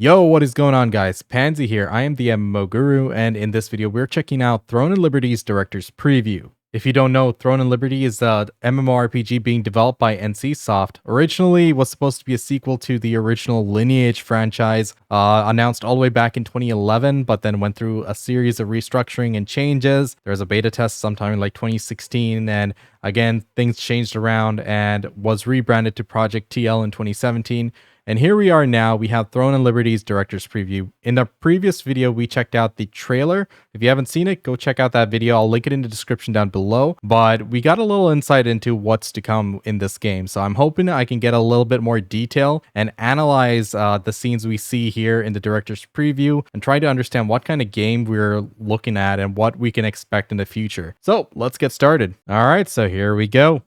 Yo, what is going on, guys? Pansy here. I am the MMO Guru, and in this video, we're checking out Throne and Liberty's Director's Preview. If you don't know, Throne and Liberty is a MMORPG being developed by NCSoft. Originally, was supposed to be a sequel to the original Lineage franchise, announced all the way back in 2011, but then went through a series of restructuring and changes. There was a beta test sometime in like 2016, and again, things changed around and was rebranded to Project TL in 2017. And here we are now. We have Throne and Liberty's Director's Preview. In the previous video, we checked out the trailer. If you haven't seen it, go check out that video. I'll link it in the description down below. But we got a little insight into what's to come in this game. So I'm hoping I can get a little bit more detail and analyze the scenes we see here in the Director's Preview and try to understand what kind of game we're looking at and what we can expect in the future. So let's get started. All right, so here we go.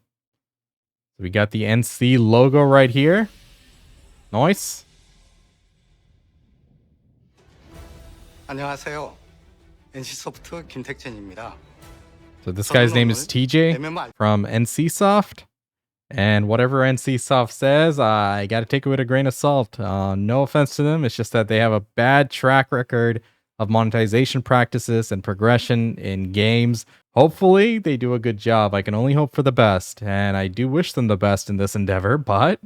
We got the NC logo right here. Nice. 안녕하세요. NC소프트 김택진입니다. So this guy's name is TJ from NCSoft. And whatever NCSoft says, I got to take it with a grain of salt. No offense to them. It's just that they have a bad track record of monetization practices and progression in games. Hopefully, they do a good job. I can only hope for the best. And I do wish them the best in this endeavor, but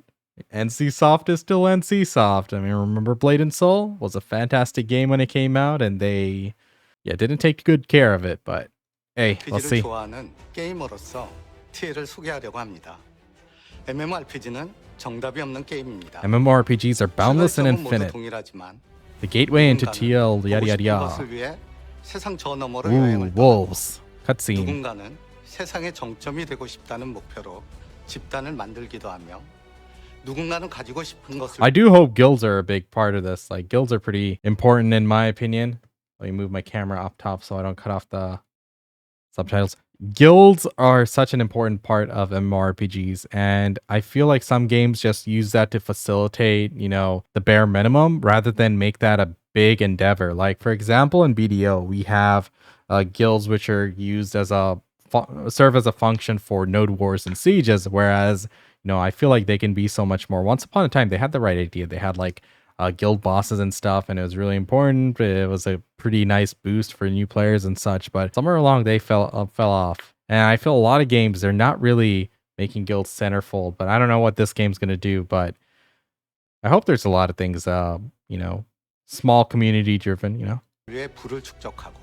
NCSoft is still NCSoft. I mean, remember Blade and Soul was a fantastic game when it came out, and they didn't take good care of it. But hey, let's see. 좋아하는 게이머로서 TL을 소개하려고 합니다. MMORPG는 정답이 없는 게임입니다. MMORPGs are boundless and infinite. The gateway into TL, yada yada yada. 세상 저 너머로 Ooh, 여행을 wolves. Cutscene. 누군가는 세상의 정점이 되고 싶다는 목표로 집단을 만들기도 하며 누군가는 가지고 싶은 것을 I do hope guilds are a big part of this. Like, guilds are pretty important in my opinion. Let me move my camera up top so I don't cut off the subtitles. Guilds are such an important part of MMORPGs, and I feel like some games just use that to facilitate, the bare minimum rather than make that a big endeavor. Like, for example, in BDO, we have guilds which are used as serve as a function for node wars and sieges, whereas I feel like they can be so much more. Once upon a time, they had the right idea. They had like guild bosses and stuff, and it was really important. It was a pretty nice boost for new players and such, but somewhere along they fell off. And I feel a lot of games, they're not really making guilds centerfold, but I don't know what this game's going to do, but I hope there's a lot of things, small community driven, 불을 축적하고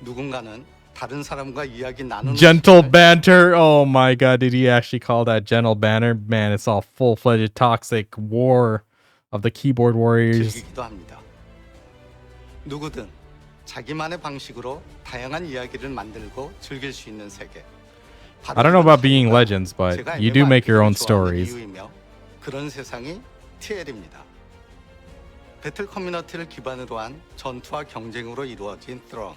누군가는 다른 사람과 이야기 나누는 Gentle banter. Oh my god, did he actually call that gentle banter? Man, it's all full-fledged toxic war of the keyboard warriors. 즐기기도 합니다. 누구든 자기만의 방식으로 다양한 이야기를 만들고 즐길 수 있는 세계. I don't know about being legends, but you do make your own stories. 그런 세상이 TL입니다. 배틀 커뮤니티를 기반으로 한 전투와 경쟁으로 이루어진 Throne.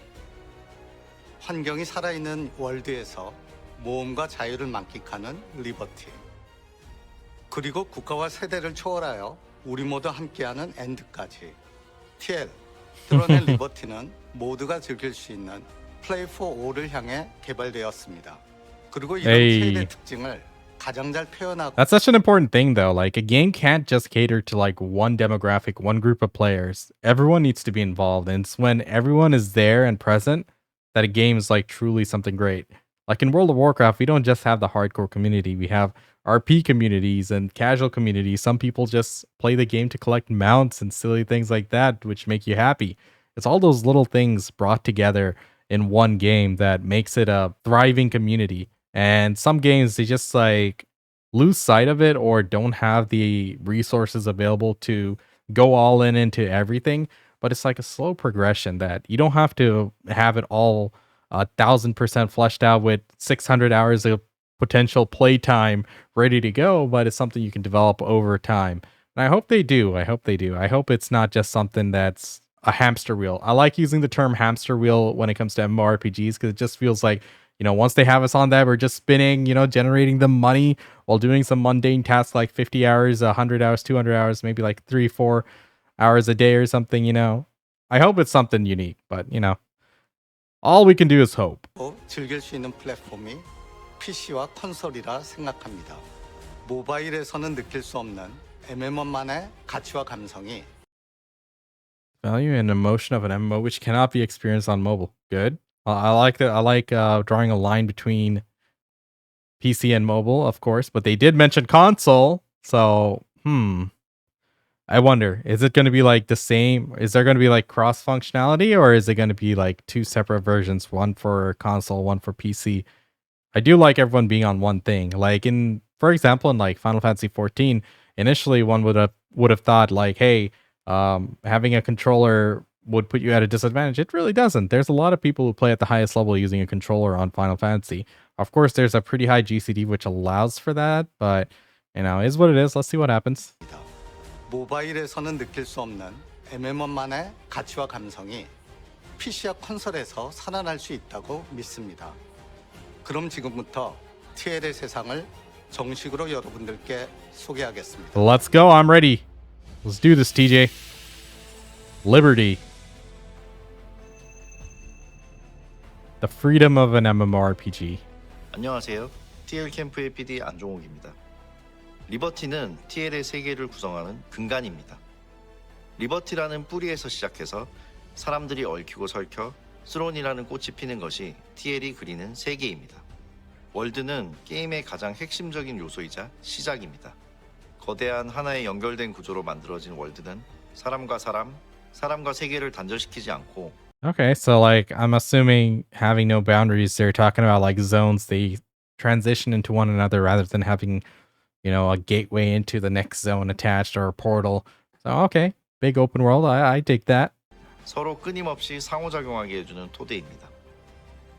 환경이 살아있는 월드에서 모험과 자유를 만끽하는 리버티. 그리고 국가와 세대를 초월하여 우리 모두 함께하는 엔드까지. TL, Throne and 리버티는 모두가 즐길 수 있는 Play for All을 향해 개발되었습니다. 그리고 이런 최대 특징을 가장 잘 표현하고. That's such an important thing, though. Like, a game can't just cater to like one demographic, one group of players. Everyone needs to be involved, and it's when everyone is there and present that a game is like truly something great. Like in World of Warcraft, we don't just have the hardcore community. We have RP communities and casual communities. Some people just play the game to collect mounts and silly things like that, which make you happy. It's all those little things brought together in one game that makes it a thriving community. And some games, they just like lose sight of it or don't have the resources available to go all in into everything. But it's like a slow progression that you don't have to have it all 1,000% fleshed out with 600 hours of potential playtime ready to go, but it's something you can develop over time. And I hope they do. I hope it's not just something that's a hamster wheel. I like using the term hamster wheel when it comes to MMORPGs because it just feels like, once they have us on that, we're just spinning, generating the money while doing some mundane tasks like 50 hours, 100 hours, 200 hours, maybe like 3-4 hours a day or something, I hope it's something unique, but all we can do is hope. 즐길 수 있는 플랫폼이 PC와 콘솔이라 생각합니다. 모바일에서는 느낄 수 없는 MMO만의 가치와 감성이 Value and emotion of an MMO which cannot be experienced on mobile. Good. I like that. I like drawing a line between PC and mobile, of course, but they did mention console. So, I wonder, is it going to be like the same? Is there going to be like cross functionality, or is it going to be like two separate versions, one for console, one for PC? I do like everyone being on one thing. Like for example, in like Final Fantasy 14, initially one would have thought like, hey, having a controller would put you at a disadvantage. It really doesn't. There's a lot of people who play at the highest level using a controller on Final Fantasy. Of course, there's a pretty high GCD which allows for that, but is what it is. Let's see what happens. 모바일에서는 느낄 수 없는 MMO만의 가치와 감성이 PC와 콘솔에서 살아날 수 있다고 믿습니다. 그럼 지금부터 TL의 세상을 정식으로 여러분들께 소개하겠습니다. Let's go. I'm ready. Let's do this, TJ. Liberty. The freedom of an MMORPG. 안녕하세요. TL 캠프의 PD 안종욱입니다. 리버티는 TL의 세계를 구성하는 근간입니다. 리버티라는 뿌리에서 시작해서 사람들이 얽히고 설켜 스론이라는 꽃이 피는 것이 TL이 그리는 세계입니다. 월드는 게임의 가장 핵심적인 요소이자 시작입니다. 거대한 하나의 연결된 구조로 만들어진 월드는 사람과 세계를 단절시키지 않고 Okay, so like I'm assuming having no boundaries, they're talking about like zones, they transition into one another rather than having, a gateway into the next zone attached or a portal. So okay, big open world. I dig that. 서로 끊임없이 상호작용하게 해주는 토대입니다.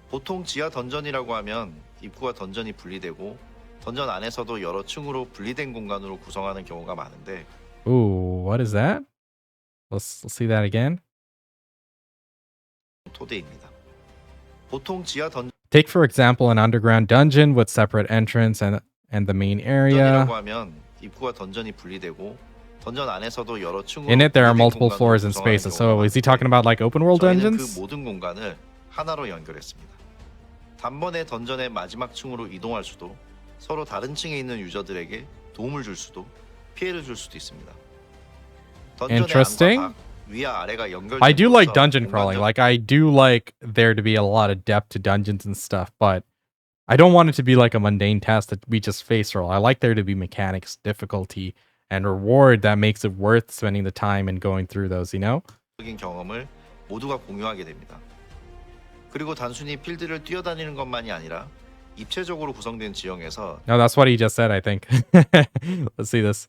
보통 지하 던전이라고 하면 입구와 던전이 분리되고 던전 안에서도 여러 층으로 분리된 공간으로 구성하는 경우가 많은데 Ooh, what is that? Let's see that again. 토대입니다. 보통 지하 Take for example an underground dungeon with separate entrance and the main area. 던전이라고 하면 입구와 던전이 분리되고 던전 안에서도 여러 층으로 In it there are 분리된 multiple 공간으로 floors and 구성하는 spaces. 경우가 So is he talking 많은데 about like open world 저희는 dungeons? 그 모든 공간을 하나로 연결했습니다. 단번에 던전의 마지막 층으로 이동할 수도 서로 다른 층에 있는 유저들에게 도움을 줄 수도 피해를 줄 수도 있습니다. 던전의 Interesting. 안과 각, 위와 아래가 연결된 I do like 곳에서 dungeon crawling. 공간적 Like I do like there to be a lot of depth to dungeons and stuff, but I don't want it to be like a mundane task that we just face roll. I like there to be mechanics, difficulty, and reward that makes it worth spending the time and going through those, 적인 경험을 모두가 공유하게 됩니다. 그리고 단순히 필드를 뛰어다니는 것만이 아니라 입체적으로 구성된 지형에서 No, that's what he just said, I think. Let's see this.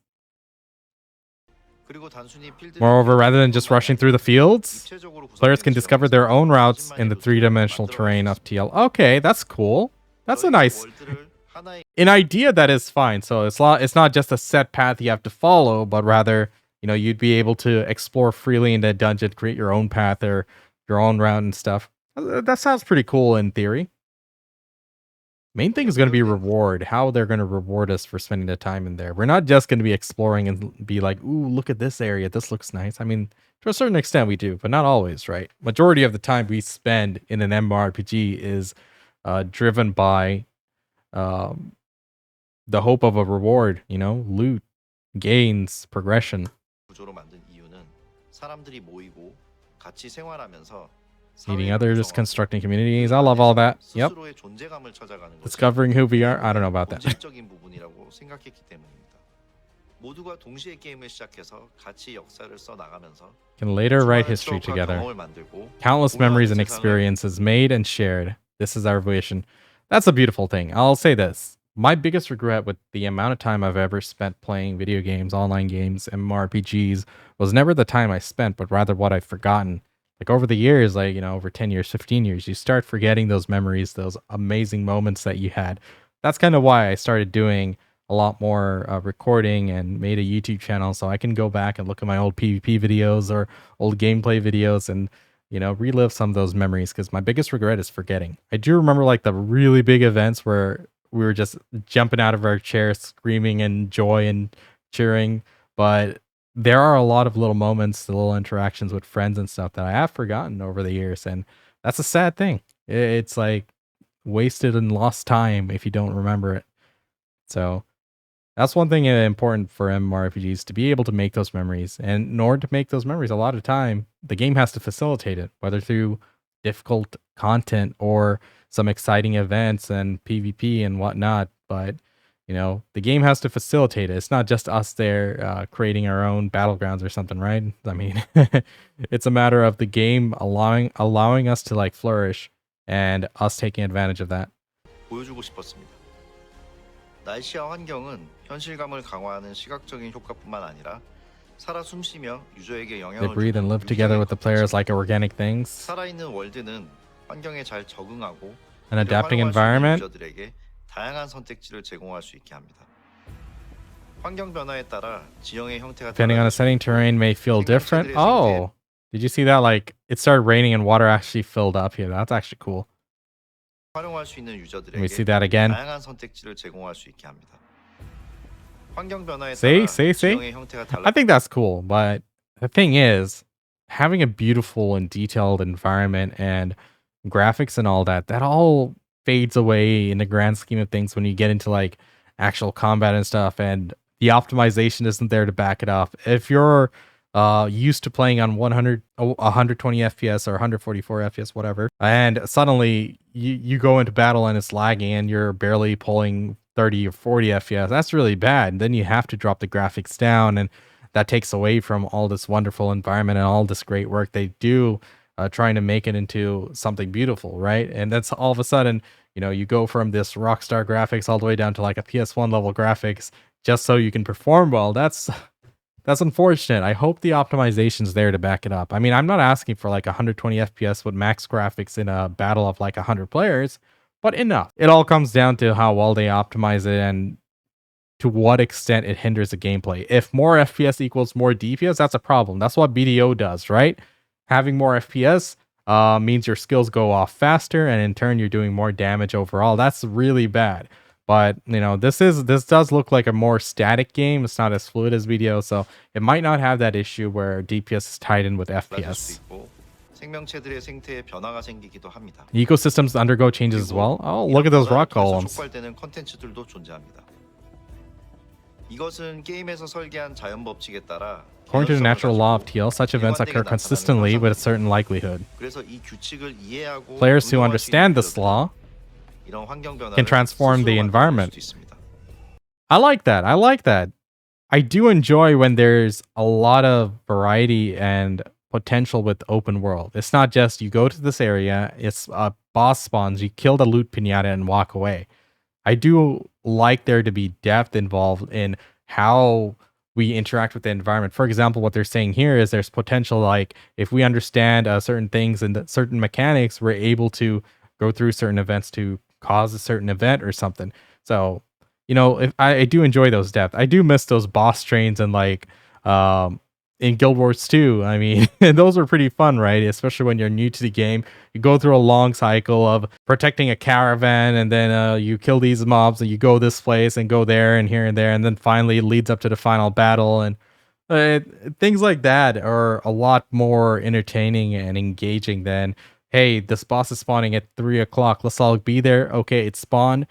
그리고 단순히 필드를 Moreover, rather than just rushing through the fields, 입체적으로 구성된 players can discover their own routes in the three-dimensional terrain of TL. Okay, that's cool. That's a nice 월드를 하나의 an idea that is fine. So it's not just a set path you have to follow, but rather, you'd be able to explore freely in that dungeon, create your own path or your own route and stuff. That sounds pretty cool in theory. Main thing is going to be reward, how they're going to reward us for spending the time in there. We're not just going to be exploring and be like, ooh, look at this area. This looks nice. I mean, to a certain extent we do, but not always, right? Majority of the time we spend in an MMORPG is driven by the hope of a reward, loot, gains, progression. 구조로 만든 이유는 사람들이 모이고 같이 생활하면서 Meeting others, constructing communities. I love all that. Yep. 스스로의 존재감을 찾아가는 것이 Discovering who we are. I don't know about that. 본질적인 부분이라고 생각했기 때문입니다. 모두가 동시에 게임을 시작해서 같이 역사를 써 나가면서 Can later write 수많은 history 추억과 together. 경험을 만들고 Countless 공유하는 memories and 세상을 experiences made and shared. This is our vision. That's a beautiful thing. I'll say this. My biggest regret with the amount of time I've ever spent playing video games, online games, MMORPGs was never the time I spent, but rather what I've forgotten. Like over the years, over 10 years, 15 years, you start forgetting those memories, those amazing moments that you had. That's kind of why I started doing a lot more recording and made a YouTube channel so I can go back and look at my old PvP videos or old gameplay videos and relive some of those memories, because my biggest regret is forgetting. I do remember like the really big events where we were just jumping out of our chairs, screaming in joy and cheering, but there are a lot of little moments, the little interactions with friends and stuff that I have forgotten over the years, and that's a sad thing. It's like wasted and lost time if you don't remember it. So That's one thing important for MMORPGs, to be able to make those memories. And in order to make those memories, a lot of time, the game has to facilitate it, whether through difficult content or some exciting events and PvP and whatnot. But, the game has to facilitate it. It's not just us there creating our own battlegrounds or something, right? I mean, it's a matter of the game allowing us to like flourish and us taking advantage of that. 보여주고 싶었습니다. 날씨와 환경은 현실감을 강화하는 시각적인 효과뿐만 아니라 살아 숨쉬며 유저에게 They 영향을 breathe and 주는 live together with the players like organic things. 살아있는 월드는 환경에 잘 적응하고 An 이를 adapting 활용할 수 있는 environment. 유저들에게 다양한 선택지를 제공할 수 있게 합니다. 환경 변화에 따라 지형의 형태가 Depending on the setting, terrain may feel different. Oh, did you see that? Like, it started raining and water actually filled up here. That's actually cool. 활용할 수 있는 Let me 유저들에게 see that again. 다양한 선택지를 제공할 수 있게 합니다. 환경 변화에 See? 따라 지형의 형태가 I think that's cool, but the thing is, having a beautiful and detailed environment and graphics and all that all fades away in the grand scheme of things when you get into like actual combat and stuff, and the optimization isn't there to back it up. If you're used to playing on 120 FPS or 144 FPS, whatever, and suddenly you go into battle and it's lagging and you're barely pulling 30 or 40 FPS, that's really bad. Then you have to drop the graphics down, and that takes away from all this wonderful environment and all this great work they do trying to make it into something beautiful, right? And that's all of a sudden, you go from this Rockstar graphics all the way down to like a PS1 level graphics just so you can perform well. That's unfortunate. I hope the optimization's there to back it up. I mean, I'm not asking for like 120 FPS with max graphics in a battle of like 100 players, but enough. It all comes down to how well they optimize it and to what extent it hinders the gameplay. If more FPS equals more DPS, that's a problem. That's what BDO does, right? Having more FPS means your skills go off faster, and in turn, you're doing more damage overall. That's really bad. But this does look like a more static game. It's not as fluid as BDO, so it might not have that issue where DPS is tied in with FPS. 생명체들의 생태에 변화가 생기기도 합니다. Ecosystems undergo changes as well. Oh, look at those rock columns. 촉발되는 컨텐츠들도 존재합니다. 이것은 게임에서 설계한 자연 법칙에 따라 According to the natural law of TL, such events occur consistently with a certain likelihood. 그래서 이 규칙을 이해하고 Players who understand this law 이런 환경 변화를 can transform the 스스로 environment. 만들 수 있습니다. I like that. I do enjoy when there's a lot of variety and potential with open world. It's not just you go to this area, it's a boss spawns, you kill the loot pinata and walk away. I do like there to be depth involved in how we interact with the environment. For example, what they're saying here is there's potential, like if we understand certain things and certain mechanics, we're able to go through certain events to cause a certain event or something. So, if I do enjoy those depth. I do miss those boss trains and like in Guild Wars 2. I mean, those were pretty fun, right? Especially when you're new to the game. You go through a long cycle of protecting a caravan, and then you kill these mobs, and you go this place and go there and here and there, and then finally it leads up to the final battle. And things like that are a lot more entertaining and engaging than, hey, this boss is spawning at 3 o'clock. Let's all be there. Okay, it's spawned.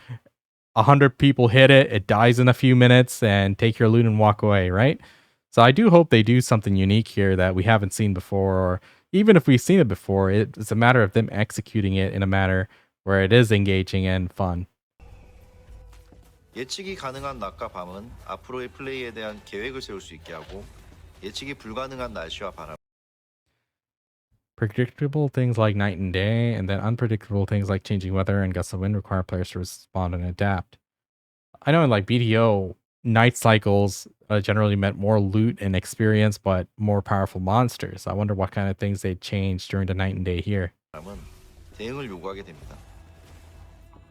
100 people hit it. It dies in a few minutes, and take your loot and walk away, right? So I do hope they do something unique here that we haven't seen before, or even if we've seen it before, it's a matter of them executing it in a manner where it is engaging and fun. 예측이 가능한 낮과 밤은 앞으로의 플레이에 대한 계획을 세울 수 있게 하고 예측이 불가능한 날씨와 바람. Predictable things like night and day, and then unpredictable things like changing weather and gusts of wind require players to respond and adapt. I know in like BDO, night cycles generally meant more loot and experience, but more powerful monsters. I wonder what kind of things they changed during the night and day here. 대응을 요구하게 됩니다.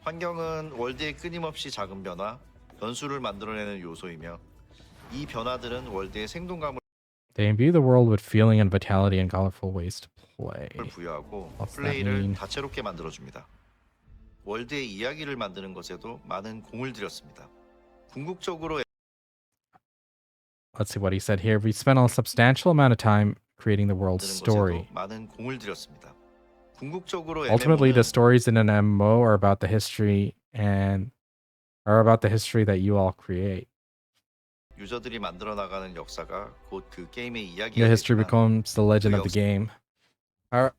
환경은 월드의 끊임없이 작은 변화, 변수를 만들어내는 요소이며 이 변화들은 월드의 생동감을 They imbue the world with feeling and vitality and colorful ways to play. 부여하고 What's that 플레이를 mean? 다채롭게 만들어줍니다. 월드의 이야기를 만드는 것에도 많은 공을 들였습니다. 궁극적으로 Let's see what he said here. We spent a substantial amount of time creating the world's story. 많은 공을 들였습니다. 궁극적으로 Ultimately, the stories in an MMO are about the history that you all create. 유저들이 만들어 나가는 역사가 곧 그 게임의 The 이야기가 history 되지만 becomes the legend 그 of the 역 game. How-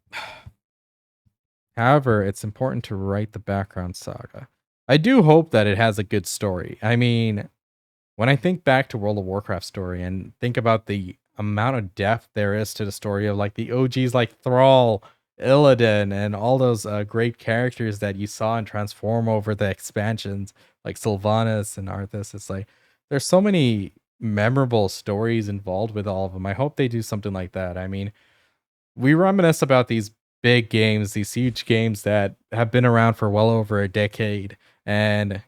However, it's important to write the background saga. I do hope that it has a good story. I mean, when I think back to World of Warcraft story and think about the amount of depth there is to the story of like the OGs like Thrall, Illidan, and all those great characters that you saw and transform over the expansions like Sylvanas and Arthas, it's like there's so many memorable stories involved with all of them. I hope they do something like that. I mean, we reminisce about these big games, these huge games that have been around for well over a decade, and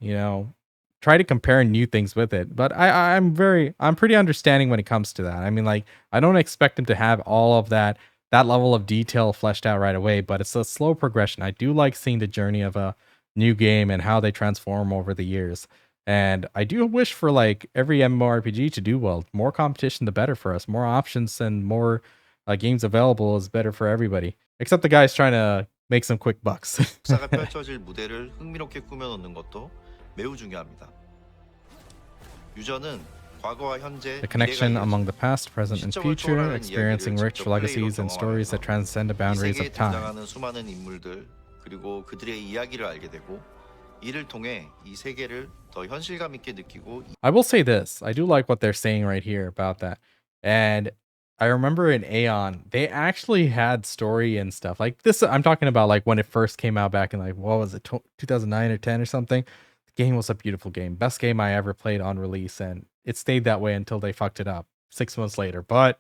try to compare new things with it. But I'm pretty understanding when it comes to that. I mean, like, I don't expect them to have all of that level of detail fleshed out right away, but it's a slow progression. I do like seeing the journey of a new game and how they transform over the years. And I do wish for like every MMORPG to do well. More competition, the better for us. More options and more games available is better for everybody. Except the guy's trying to make some quick bucks. 역사가 펼쳐질 무대를 흥미롭게 꾸며놓는 것도 매우 중요합니다. 유저는 과거와 현재, The connection 미래가 among 이어지는 the past, present, and 시점을 future, 초월하는 experiencing 이야기를 rich 직접 플레이로 legacies and stories that 경험하면서 transcend the 이 boundaries 세계에 of time. 등장하는 수많은 인물들 그리고 그들의 이야기를 알게 되고 이를 통해 이 세계를 더 현실감 있게 느끼고 I will say this. I do like what they're saying right here about that. And I remember in Aeon, they actually had story and stuff. Like this, I'm talking about like when it first came out back in like, what was it, 2009 or 10 or something? The game was a beautiful game. Best game I ever played on release. And it stayed that way until they fucked it up 6 months later. But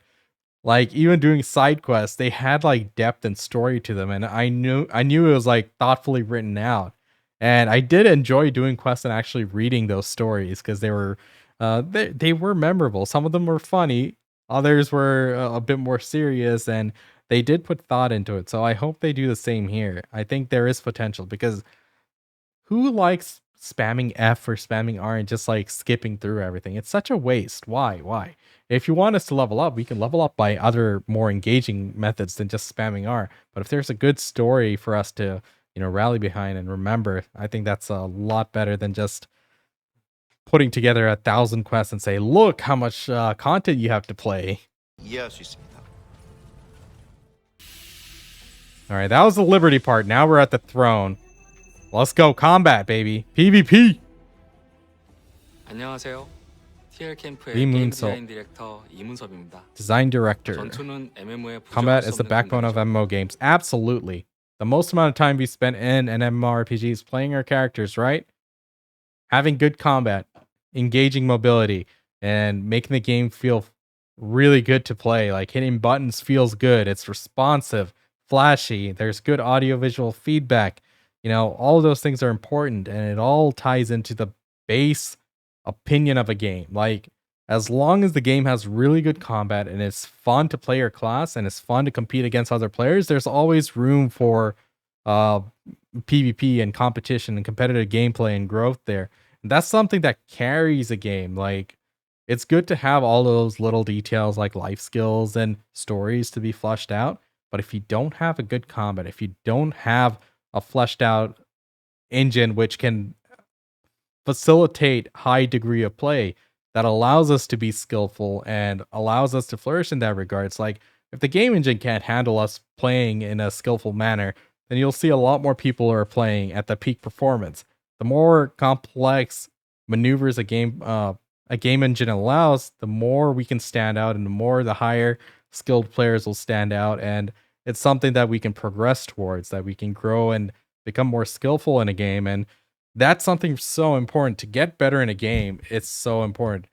like even doing side quests, they had like depth and story to them. And I knew it was like thoughtfully written out. And I did enjoy doing quests and actually reading those stories because they were memorable. Some of them were funny, others were a bit more serious, and they did put thought into it. So I hope they do the same here. I think there is potential because who likes spamming F or spamming R and just like skipping through everything? It's such a waste. Why? Why? If you want us to level up, we can level up by other more engaging methods than just spamming R. But if there's a good story for us to, rally behind and remember, I think that's a lot better than just putting together 1,000 quests and say, look how much content you have to play. 이해할 수 있습니다. All right, that was the Liberty part. Now we're at the throne. Let's go combat, baby. PvP. 안녕하세요. TL 캠프의 리 게임 문석. 디자인 디렉터 이문섭입니다. Design director. 전투는 MMO의 Combat is the backbone of MMO games. Absolutely. The most amount of time we spent in an MMORPG is playing our characters, right? Having good combat, engaging mobility, and making the game feel really good to play. Like hitting buttons feels good. It's responsive, flashy. There's good audio-visual feedback. All of those things are important, and it all ties into the base opinion of a game. Like, as long as the game has really good combat and it's fun to play your class and it's fun to compete against other players, there's always room for PvP and competition and competitive gameplay and growth there. And that's something that carries a game. Like, it's good to have all those little details like life skills and stories to be fleshed out. But if you don't have a good combat, if you don't have a fleshed out engine which can facilitate high degree of play that allows us to be skillful and allows us to flourish in that regard. It's like if the game engine can't handle us playing in a skillful manner, then you'll see a lot more people are playing at the peak performance. The more complex maneuvers a game engine allows, the more we can stand out, and the more the higher skilled players will stand out. And it's something that we can progress towards, that we can grow and become more skillful in a game. And that's something so important to get better in a game. It's so important.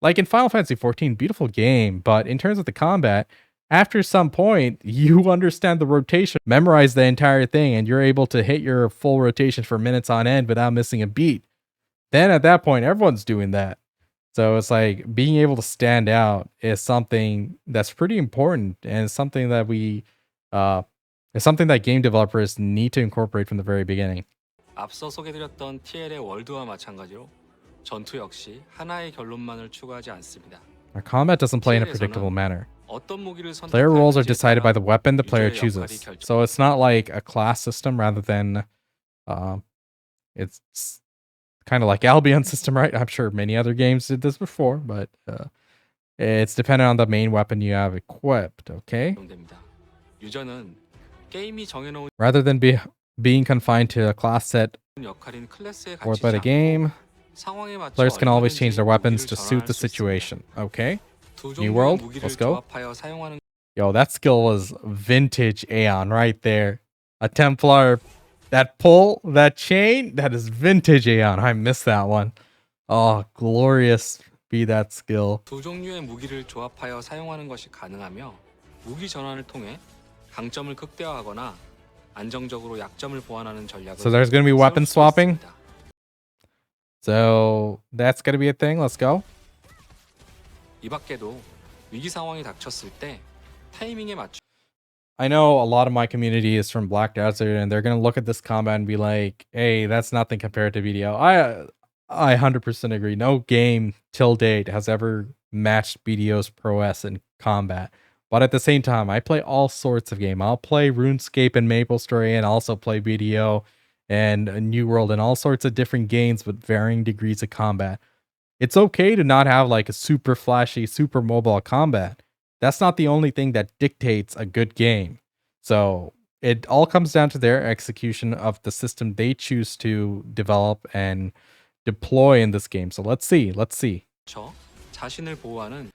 Like in Final Fantasy 14, beautiful game, but in terms of the combat, after some point, you understand the rotation, memorize the entire thing, and you're able to hit your full rotation for minutes on end without missing a beat. Then at that point, everyone's doing that. So it's like being able to stand out is something that's pretty important, and it's something that game developers need to incorporate from the very beginning. 앞서 소개드렸던 TL의 월드와 마찬가지로 전투 역시 하나의 결론만을 추구하지 않습니다. Our combat doesn't play in a predictable manner. 어떤 무기를 Player roles are 선택하는지에 decided by the 따라 weapon the player 유저의 chooses. 역할이 결정- So it's not like a class system rather than it's Kind of like Albion system, right? I'm sure many other games did this before, but it's dependent on the main weapon you have equipped, okay? 됩니다. 유저는 게임이 정해놓은 Rather than being confined to a class set 역할인 클래스에 or 갇히지 by the 않고 game, 상황에 맞춰 players can always change 얼마든지 their weapons 무기를 to suit 전환할 the 수 있습니다. situation, okay? 두 New 종류의 world, 무기를 let's go. 조합하여 사용하는 Yo, that skill was vintage Aeon right there. A Templar, that pull, that chain, that is vintage Aeon. I missed that one. Oh, glorious be that skill. 두 종류의 무기를 조합하여 사용하는 것이 가능하며 무기 전환을 통해 강점을 극대화하거나 안정적으로 약점을 보완하는 전략을 So there's gonna be 세울 weapon 수 swapping? 있습니다. So that's gonna be a thing. Let's go. 이 밖에도 위기 상황이 닥쳤을 때 타이밍에 맞춰 I know a lot of my community is from Black Desert, and they're gonna look at this combat and be like, "Hey, that's nothing compared to BDO." I 100% agree. No game till date has ever matched BDO's prowess in combat. But at the same time, I play all sorts of game. I'll play RuneScape and MapleStory, and also play BDO and New World and all sorts of different games with varying degrees of combat. It's okay to not have like a super flashy, super mobile combat. That's not the only thing that dictates a good game. So it all comes down to their execution of the system they choose to develop and deploy in this game. So let's see. 자신을 보호하는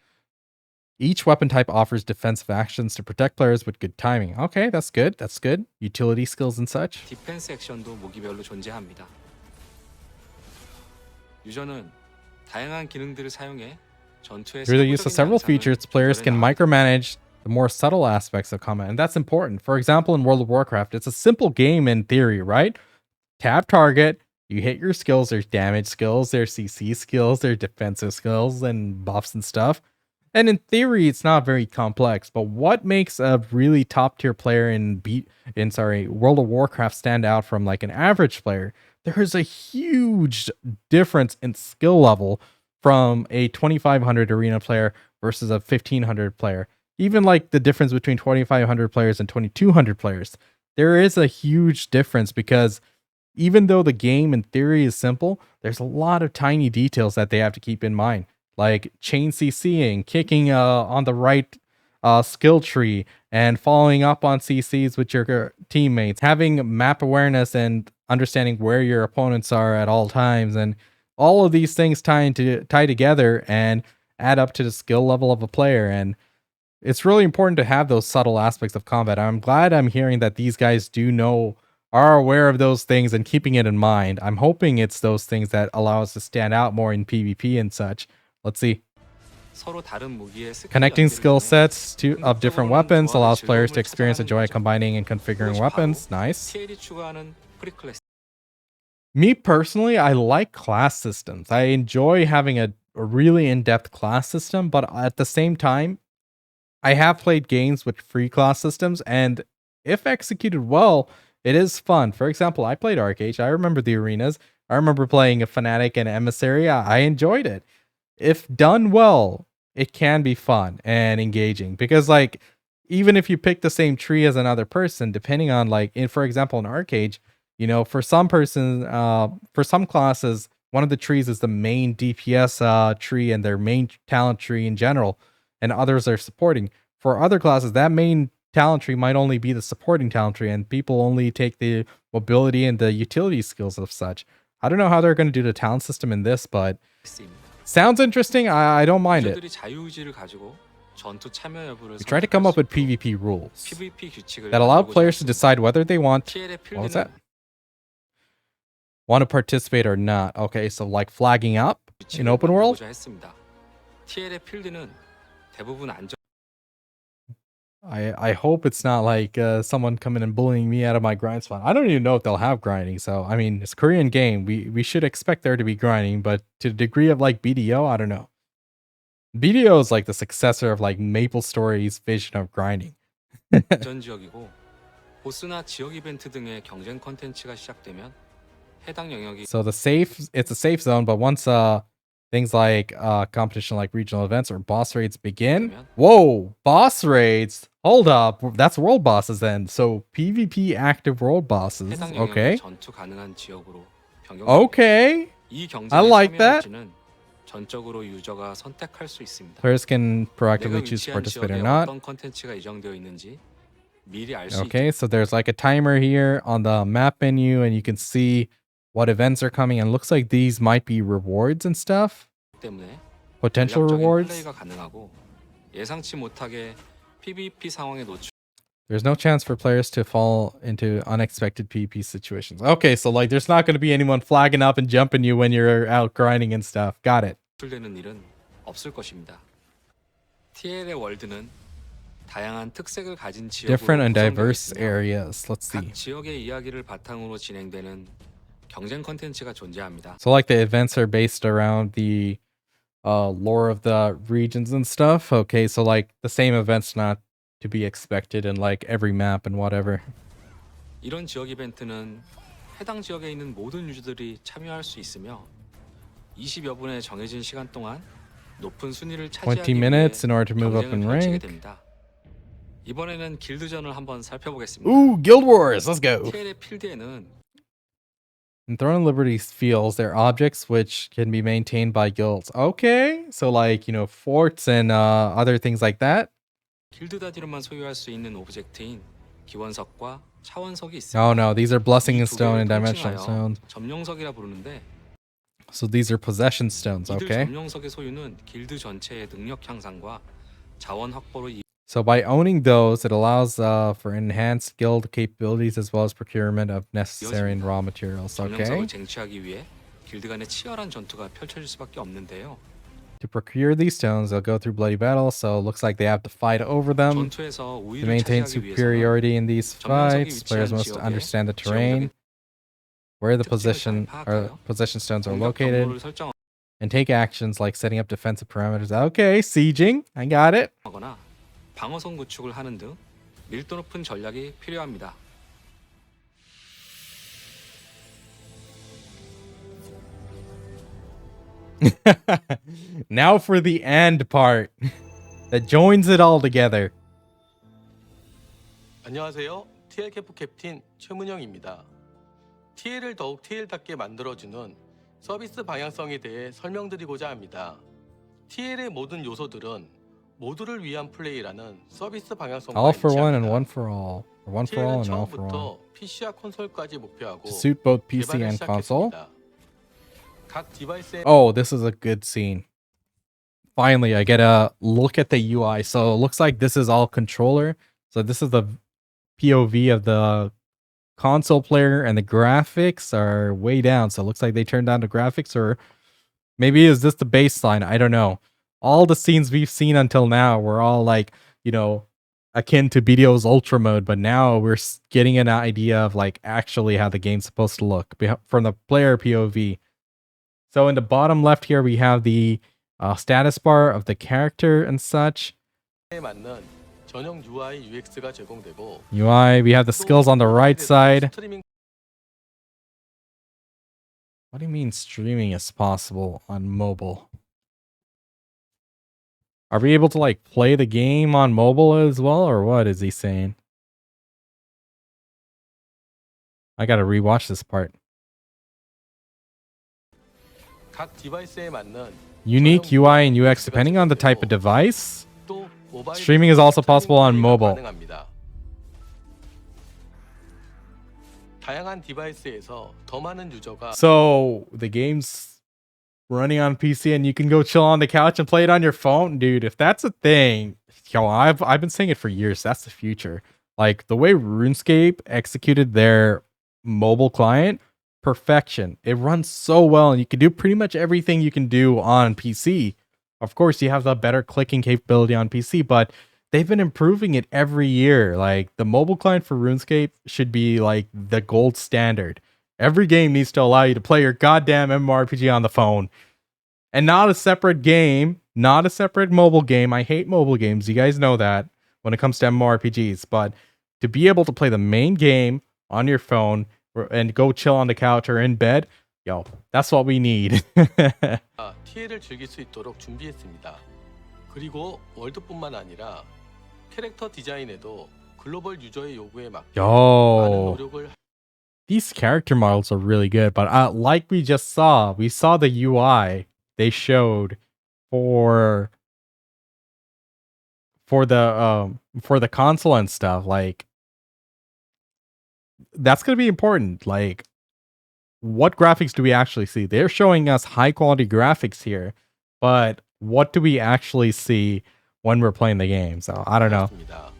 Each weapon type offers defensive actions to protect players with good timing. Okay, that's good. That's good. Utility skills and such. 디펜스 액션도 무기별로 존재합니다. 유저는 다양한 기능들을 사용해 전투의 Through the use of 세부적인 several 양상을 features, players can 조절해 나갑니다. micromanage the more subtle aspects of combat, and that's important. For example, in World of Warcraft, it's a simple game in theory, right? Tap target, you hit your skills, there's damage skills, there's CC skills, there's defensive skills, and buffs and stuff. And in theory, it's not very complex, but what makes a really top tier player in World of Warcraft stand out from like an average player? There's a huge difference in skill level from a 2500 arena player versus a 1500 player. Even like the difference between 2500 players and 2200 players. There is a huge difference because even though the game in theory is simple, there's a lot of tiny details that they have to keep in mind, like chain CCing, kicking on the right skill tree, and following up on CCs with your teammates, having map awareness and understanding where your opponents are at all times, and all of these things tie together and add up to the skill level of a player. And it's really important to have those subtle aspects of combat. I'm glad I'm hearing that these guys are aware of those things and keeping it in mind. I'm hoping it's those things that allow us to stand out more in PvP and such. Let's see. 서로 다른 무기의 스킬 Connecting 연계를 skill 통해 sets of different weapons allows players to experience the joy of 거죠. combining and configuring 그것이 weapons. 바로 Nice. TL이 추구하는 프리클래스. Me personally, I like class systems. I enjoy having a really in-depth class system, but at the same time, I have played games with free class systems, and if executed well, it is fun. For example, I played Arcade. I remember the arenas. I remember playing a Fanatic and Emissary. I enjoyed it. If done well, it can be fun and engaging because, like, even if you pick the same tree as another person, depending on, like, for example, in Arcade, you know, for some classes, one of the trees is the main DPS tree and their main talent tree in general, and others are supporting. For other classes, that main talent tree might only be the supporting talent tree, and people only take the mobility and the utility skills of such. I don't know how they're going to do the talent system in this, but sounds interesting. I don't mind it. 유저들이 자유의지를 가지고 전투 참여 여부를 We try to come up with 선택할 수 있도록 PvP rules PVP 규칙을 that allow 만들고자 players to 했습니다. decide whether they want TL의 what was 필드는 that? Want to participate or not. Okay, so like flagging up in 규칙을 open world. 만들고자 했습니다. TL의 필드는 대부분 안전 I hope it's not like someone coming and bullying me out of my grind spot. I don't even know if they'll have grinding. So I mean, it's a Korean game. We should expect there to be grinding, but to the degree of like BDO, I don't know. BDO is like the successor of like MapleStory's vision of grinding. 안전 지역이고 보스나 지역 이벤트 등의 경쟁 콘텐츠가 시작되면 해당 영역이 So it's a safe zone, but once things like competition like regional events or boss raids begin. Whoa, boss raids. Hold up. That's world bosses then. So PvP active world bosses. 해당 영역이 Okay. 전투 가능한 지역으로 변경. Okay. 이 I 경쟁에 like that. 참여할지는 전적으로 유저가 선택할 수 있습니다. Players can 내가 proactively choose to 위치한 participate or 지역에 not. 어떤 컨텐츠가 예정되어 있는지 미리 알 수 있기 Okay, so there's like a timer here on the map menu, and you can see what events are coming. And it looks like these might be rewards and stuff, 때문에 potential 전략적인 rewards. 플레이가 가능하고 예상치 못하게 PVP 상황에 노출 There's no chance for players to fall into unexpected PvP situations. Okay, so like there's not going to be anyone flagging up and jumping you when you're out grinding and stuff. Got it. 되는 일은 없을 것입니다. TL의 월드는 다양한 특색을 가진 Different 지역으로 and 구성되어 diverse 있으며 areas. Let's see. 각 지역의 이야기를 바탕으로 진행되는 경쟁 컨텐츠가 존재합니다. So like the events are based around the lore of the regions and stuff. Okay, so like the same events not to be expected in like every map and whatever. 이런 지역 이벤트는 해당 지역에 있는 모든 유저들이 참여할 수 있으며 20여 분의 정해진 시간 동안 높은 순위를 20 차지하기 위해 minutes in order to move up 경쟁을 in 펼치게 rank. 됩니다. 이번에는 길드전을 한번 살펴보겠습니다. Ooh, Guild Wars. Let's go. TL의 필드에는 In Throne of Liberty fields, there are objects which can be maintained by guilds. Okay, so like, you know, forts and other things like that. 길드 단위로만 소유할 수 있는 오브젝트인 기원석과 차원석이 있습니다. Oh no, these are Blessing 이 and 두 Stone 개를 and Dimensional 통칭하여 Stones. 점령석이라 부르는데 So these are Possession Stones, 이들 okay? 점령석의 소유는 길드 전체의 능력 향상과 자원 확보로 So by owning those, it allows for enhanced guild capabilities as well as procurement of necessary and raw materials, okay? 점령석을 쟁취하기 위해 길드 간의 치열한 전투가 펼쳐질 수밖에 없는데요. To procure these stones, they'll go through bloody battle, so it looks like they have to fight over them. 전투에서 To 우위를 maintain 차지하기 위해서는 superiority in these 점령석이 fights, players 위치한 must 지역에 understand the terrain, where the 특징을 잘 possession stones are 공격 located, 경로를 설정하거나 and take actions like setting up defensive parameters. Okay, sieging. I got it. 방어선 구축을 하는 등 밀도 높은 전략이 필요합니다. Now for the end part that joins it all together. 안녕하세요. TL 캠프 캡틴 최문영입니다. TL을 더욱 TL답게 만들어주는 서비스 방향성에 대해 설명드리고자 합니다. TL의 모든 요소들은 모두를 위한 플레이라는 서비스 방향성과 All for one and 일치합니다. one for all. Or one for all TL은 and all for all. 처음부터 PC와 콘솔까지 목표하고 To suit both PC 개발을 and console. 시작했습니다. 각 디바이스의 Oh, this is a good scene. Finally, I get a look at the UI. So it looks like this is all controller. So this is the POV of the console player, and the graphics are way down. So it looks like they turned down the graphics, or maybe is this the baseline? I don't know. All the scenes we've seen until now were all like, you know, akin to BDO's Ultra mode, but now we're getting an idea of like actually how the game's supposed to look from the player POV. So in the bottom left here, we have the status bar of the character and such. 맞는 전용 UI UX가 제공되고 UI, we have the skills on the right side. 스트리밍 What do you mean streaming is possible on mobile? Are we able to like play the game on mobile as well, or what is he saying? I gotta rewatch this part. 각 디바이스에 맞는 Unique UI and UX depending on the type of device. 또 모바일 Streaming is also possible on 플레이가 mobile. 가능합니다. 다양한 디바이스에서 더 많은 유저가 So the game's running on PC and you can go chill on the couch and play it on your phone, dude. If that's a thing, yo, I've been saying it for years. That's the future. Like the way RuneScape executed their mobile client, perfection. It runs so well, and you can do pretty much everything you can do on PC. Of course, you have the better clicking capability on PC, but they've been improving it every year. Like the mobile client for RuneScape should be like the gold standard. Every game needs to allow you to play your goddamn MMORPG on the phone. And not a separate game, not a separate mobile game. I hate mobile games. You guys know that when it comes to MMORPGs. But to be able to play the main game on your phone and go chill on the couch or in bed, yo, that's what we need. TL을 즐길 수 있도록 준비했습니다. 그리고 월드뿐만 아니라 캐릭터 디자인에도 글로벌 유저의 요구에 맞게 많은 Yo, 노력을 these character models are really good, but like we saw the UI they showed for for the console and stuff. Like that's gonna be important. Like, what graphics do we actually see? They're showing us high quality graphics here, but what do we actually see when we're playing the game? So I don't know. 하였습니다.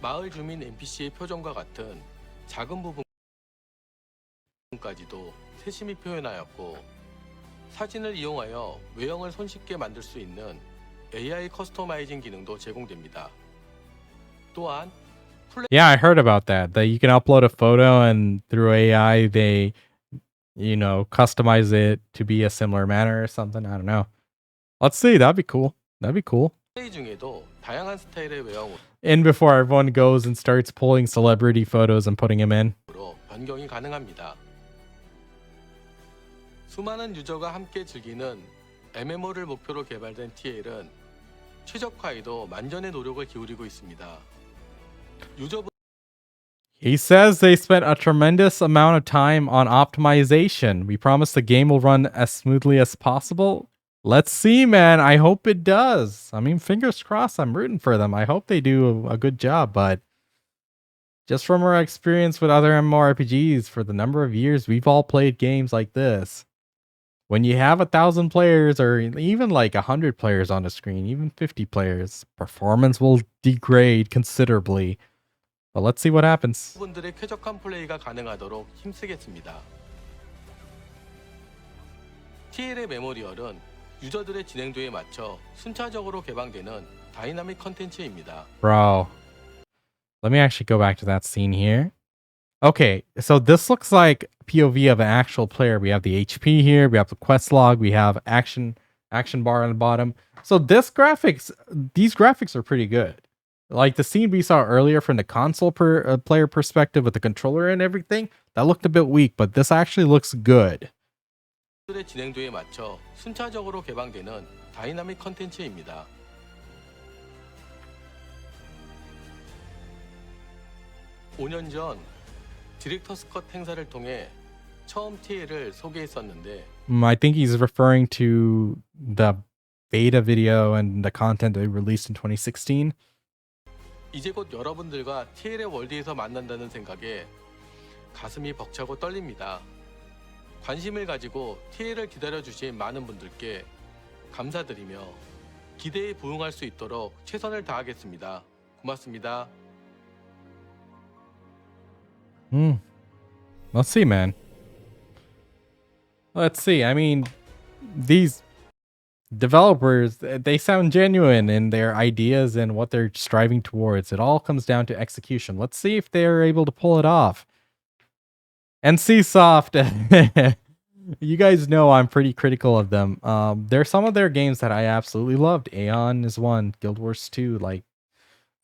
마을 주민 NPC의 표정과 같은 작은 부분까지도 세심히 표현하였고 사진을 이용하여 외형을 손쉽게 만들 수 있는 AI 커스터마이징 기능도 제공됩니다. 또한 Yeah, I heard about that. That you can upload a photo and through AI they, customize it to be a similar manner or something. I don't know. Let's see. That'd be cool. That'd be cool. 플레이 중에도 다양한 스타일의 외형으로 And before everyone goes and starts pulling celebrity photos and putting them in. 변경이 가능합니다. 수많은 유저가 함께 즐기는 MMO를 목표로 개발된 TL은 최적화에도 만전의 노력을 기울이고 있습니다. 유저분 He says they spent a tremendous amount of time on optimization. We promise the game will run as smoothly as possible. Let's see, man. I hope it does. I mean, fingers crossed. I'm rooting for them. I hope they do a good job. But just from our experience with other MMORPGs, for the number of years we've all played games like this, when you have 1,000 players or even like 100 players on the screen, even 50 players, performance will degrade considerably. But let's see what happens. 분들의 쾌적한 플레이가 가능하도록 힘쓰겠습니다. TL의 메모리얼은 유저들의 진행도에 맞춰 순차적으로 개방되는 다이나믹 컨텐츠입니다. Bro, let me actually go back to that scene here. Okay, so this looks like POV of an actual player. We have the HP here, we have the quest log, we have action bar on the bottom. So these graphics are pretty good. Like the scene we saw earlier from the console player perspective with the controller and everything, that looked a bit weak, but this actually looks good. 유저들의 진행도에 맞춰 순차적으로 개방되는 다이나믹 컨텐츠입니다. 5년 전 디렉터스 컷 행사를 통해 처음 TL을 소개했었는데 I think he's referring to the beta video and the content they released in 2016. 이제 곧 여러분들과 TL의 월드에서 만난다는 생각에 가슴이 벅차고 떨립니다. 관심을 가지고 TL을 기다려주신 많은 분들께 감사드리며 기대에 부응할 수 있도록 최선을 다하겠습니다. 고맙습니다. Let's see, man. Let's see. I mean, these developers, they sound genuine in their ideas and what they're striving towards. It all comes down to execution. Let's see if they're able to pull it off. NCSoft, you guys know I'm pretty critical of them. There's some of their games that I absolutely loved. Aeon is one, Guild Wars 2, like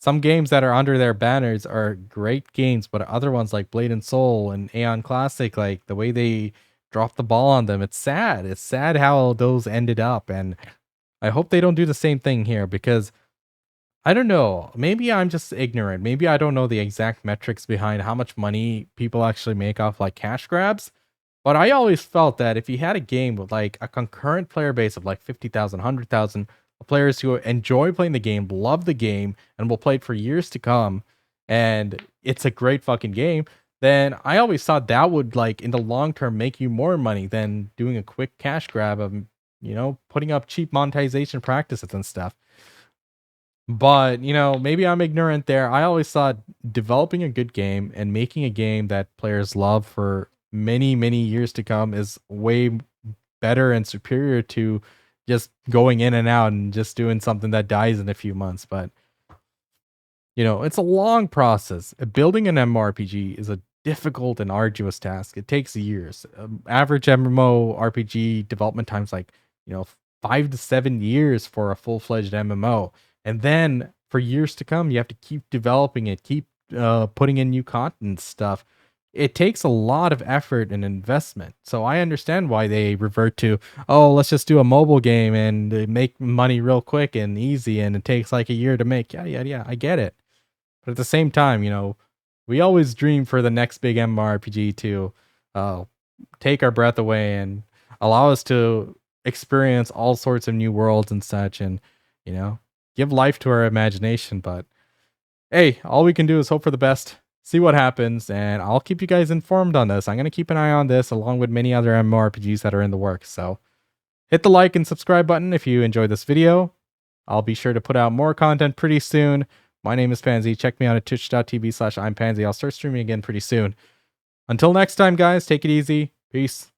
some games that are under their banners are great games, but other ones like Blade and Soul and Aeon Classic, like the way they dropped the ball on them, it's sad. It's sad how those ended up, and I hope they don't do the same thing here because I don't know. Maybe I'm just ignorant. Maybe I don't know the exact metrics behind how much money people actually make off like cash grabs. But I always felt that if you had a game with like a concurrent player base of like 50,000, 100,000 players who enjoy playing the game, love the game, and will play it for years to come, and it's a great fucking game, then I always thought that would like in the long term make you more money than doing a quick cash grab of, putting up cheap monetization practices and stuff. But, maybe I'm ignorant there. I always thought developing a good game and making a game that players love for many, many years to come is way better and superior to just going in and out and just doing something that dies in a few months. But, it's a long process. Building an MMORPG is a difficult and arduous task. It takes years. Average MMORPG development times like, 5 to 7 years for a full-fledged MMO. And then for years to come, you have to keep developing it, keep putting in new content and stuff. It takes a lot of effort and investment. So I understand why they revert to, let's just do a mobile game and make money real quick and easy, and it takes like a year to make. Yeah, I get it. But at the same time, we always dream for the next big MMORPG to take our breath away and allow us to experience all sorts of new worlds and such, and give life to our imagination. But hey, all we can do is hope for the best, see what happens, and I'll keep you guys informed on this. I'm going to keep an eye on this along with many other MMORPGs that are in the works. So hit the like and subscribe button if you enjoyed this video. I'll be sure to put out more content pretty soon. My name is Pansy. Check me out at twitch.tv/I'mPansy. I'll start streaming again pretty soon. Until next time, guys, take it easy. Peace.